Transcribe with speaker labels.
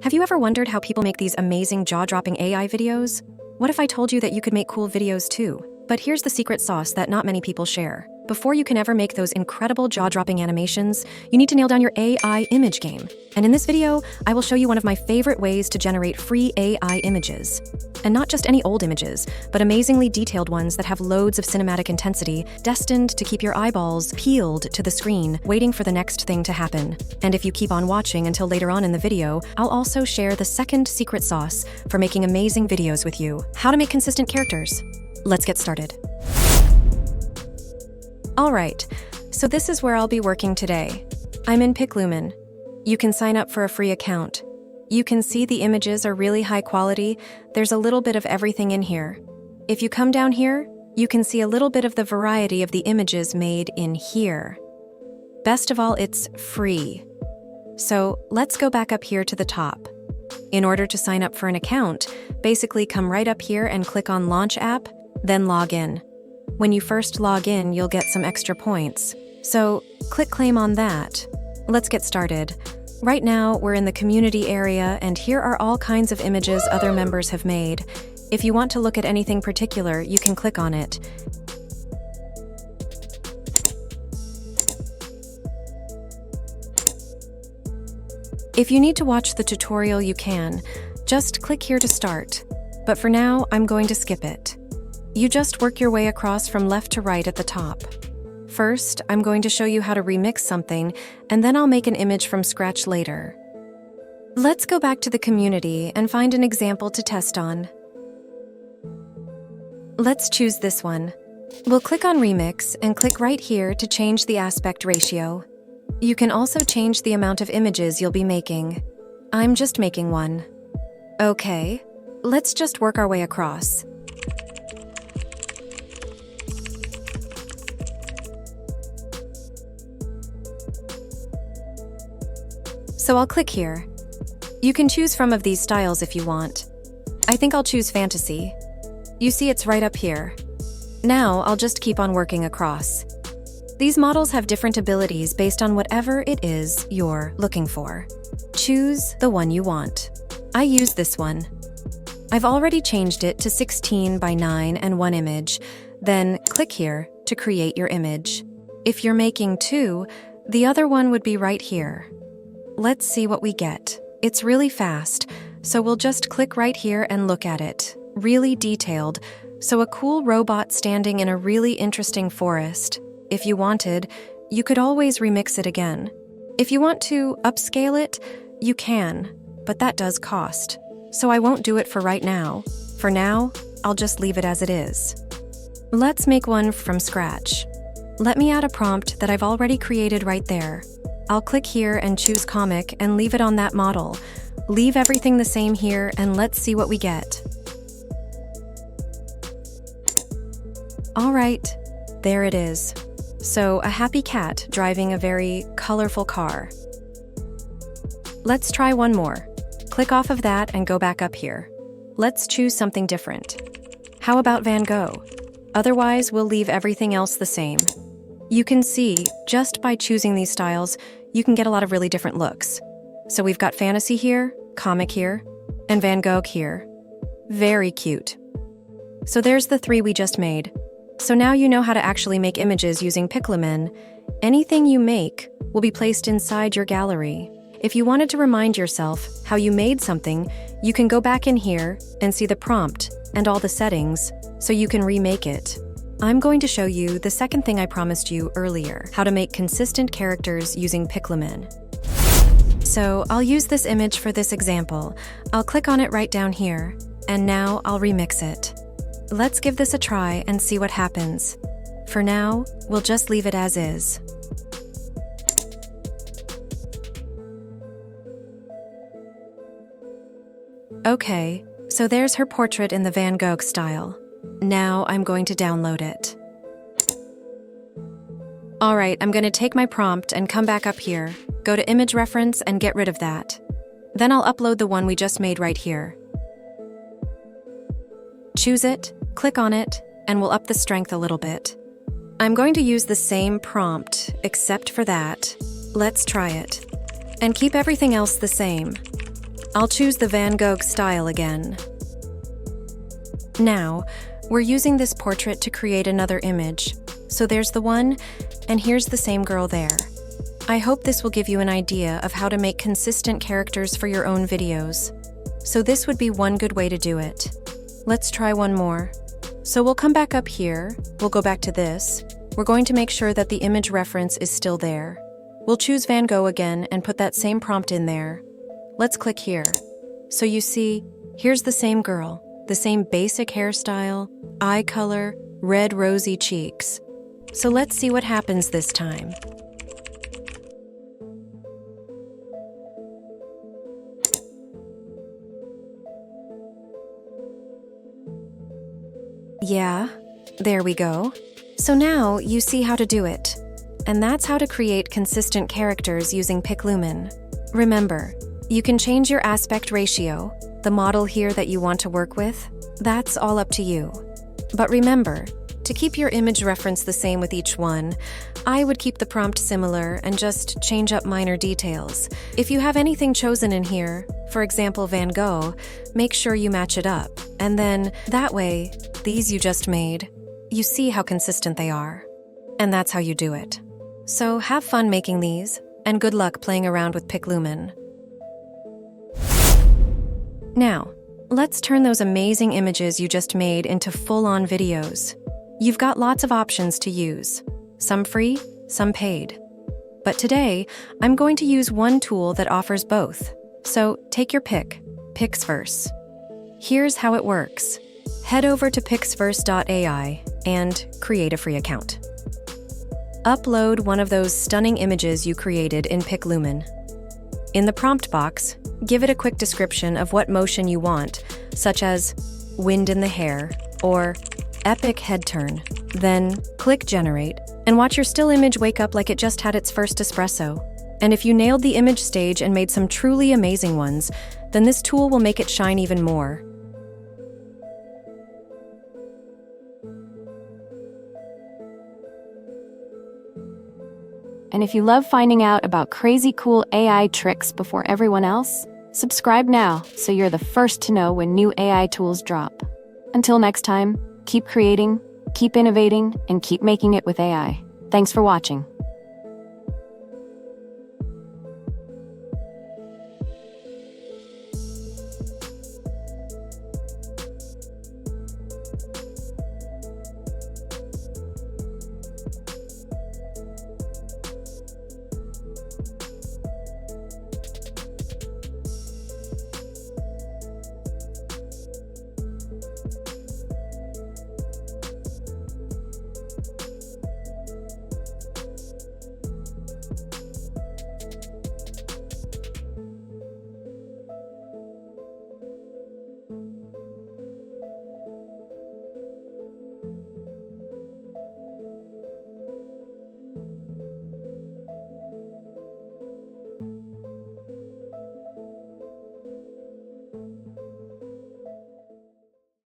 Speaker 1: Have you ever wondered how people make these amazing jaw-dropping AI videos? What if I told you that you could make cool videos too? But here's the secret sauce that not many people share. Before you can ever make those incredible jaw-dropping animations, you need to nail down your AI image game. And in this video, I will show you one of my favorite ways to generate free AI images. And not just any old images, but amazingly detailed ones that have loads of cinematic intensity, destined to keep your eyeballs peeled to the screen, waiting for the next thing to happen. And if you keep on watching until later on in the video, I'll also share the second secret sauce for making amazing videos with you: how to make consistent characters. Let's get started. Alright, so this is where I'll be working today. I'm in Piclumen. You can sign up for a free account. You can see the images are really high quality. There's a little bit of everything in here. If you come down here, you can see a little bit of the variety of the images made in here. Best of all, it's free. So let's go back up here to the top. In order to sign up for an account, basically come right up here and click on Launch App, then log in. When you first log in, you'll get some extra points. So click claim on that. Let's get started. Right now, we're in the community area, and here are all kinds of images other members have made. If you want to look at anything particular, you can click on it. If you need to watch the tutorial, you can. Just click here to start. But for now, I'm going to skip it. You just work your way across from left to right at the top. First, I'm going to show you how to remix something, and then I'll make an image from scratch later. Let's go back to the community and find an example to test on. Let's choose this one. We'll click on Remix and click right here to change the aspect ratio. You can also change the amount of images you'll be making. I'm just making one. Okay, let's just work our way across. So I'll click here. You can choose from of these styles if you want. I think I'll choose fantasy. You see it's right up here. Now I'll just keep on working across. These models have different abilities based on whatever it is you're looking for. Choose the one you want. I use this one. I've already changed it to 16 by 9 and 1 image. Then click here to create your image. If you're making 2, the other one would be right here. Let's see what we get. It's really fast, so we'll just click right here and look at it. Really detailed, so a cool robot standing in a really interesting forest. If you wanted, you could always remix it again. If you want to upscale it, you can, but that does cost. So I won't do it for right now. For now, I'll just leave it as it is. Let's make one from scratch. Let me add a prompt that I've already created right there. I'll click here and choose comic and leave it on that model. Leave everything the same here and let's see what we get. All right, there it is. So a happy cat driving a very colorful car. Let's try one more. Click off of that and go back up here. Let's choose something different. How about Van Gogh? Otherwise, we'll leave everything else the same. You can see, just by choosing these styles, you can get a lot of really different looks. So we've got fantasy here, comic here, and Van Gogh here. Very cute. So there's the 3 we just made. So now you know how to actually make images using Piclumen. Anything you make will be placed inside your gallery. If you wanted to remind yourself how you made something, you can go back in here and see the prompt and all the settings, so you can remake it. I'm going to show you the second thing I promised you earlier, how to make consistent characters using Piclumen. So I'll use this image for this example. I'll click on it right down here, and now I'll remix it. Let's give this a try and see what happens. For now, we'll just leave it as is. Okay, so there's her portrait in the Van Gogh style. Now I'm going to download it. All right, I'm going to take my prompt and come back up here, go to image reference and get rid of that. Then I'll upload the one we just made right here. Choose it, click on it, and we'll up the strength a little bit. I'm going to use the same prompt, except for that. Let's try it. And keep everything else the same. I'll choose the Van Gogh style again. Now, we're using this portrait to create another image. So there's the one, and here's the same girl there. I hope this will give you an idea of how to make consistent characters for your own videos. So this would be one good way to do it. Let's try one more. So we'll come back up here, we'll go back to this. We're going to make sure that the image reference is still there. We'll choose Van Gogh again and put that same prompt in there. Let's click here. So you see, here's the same girl, the same basic hairstyle, eye color, red rosy cheeks. So let's see what happens this time. Yeah, there we go. So now you see how to do it. And that's how to create consistent characters using PicLumen. Remember, you can change your aspect ratio, the model here that you want to work with. That's all up to you. But remember, to keep your image reference the same with each one, I would keep the prompt similar and just change up minor details. If you have anything chosen in here, for example Van Gogh, make sure you match it up. And then, that way, these you just made, you see how consistent they are. And that's how you do it. So have fun making these, and good luck playing around with PicLumen. Now, let's turn those amazing images you just made into full-on videos. You've got lots of options to use, some free, some paid. But today, I'm going to use one tool that offers both. So take your pick, Pixverse. Here's how it works. Head over to pixverse.ai and create a free account. Upload one of those stunning images you created in PicLumen. In the prompt box, give it a quick description of what motion you want, such as wind in the hair or epic head turn. Then click Generate and watch your still image wake up like it just had its first espresso. And if you nailed the image stage and made some truly amazing ones, then this tool will make it shine even more.
Speaker 2: And if you love finding out about crazy cool AI tricks before everyone else, subscribe now so you're the first to know when new AI tools drop. Until next time, keep creating, keep innovating, and keep making it with AI. Thanks for watching.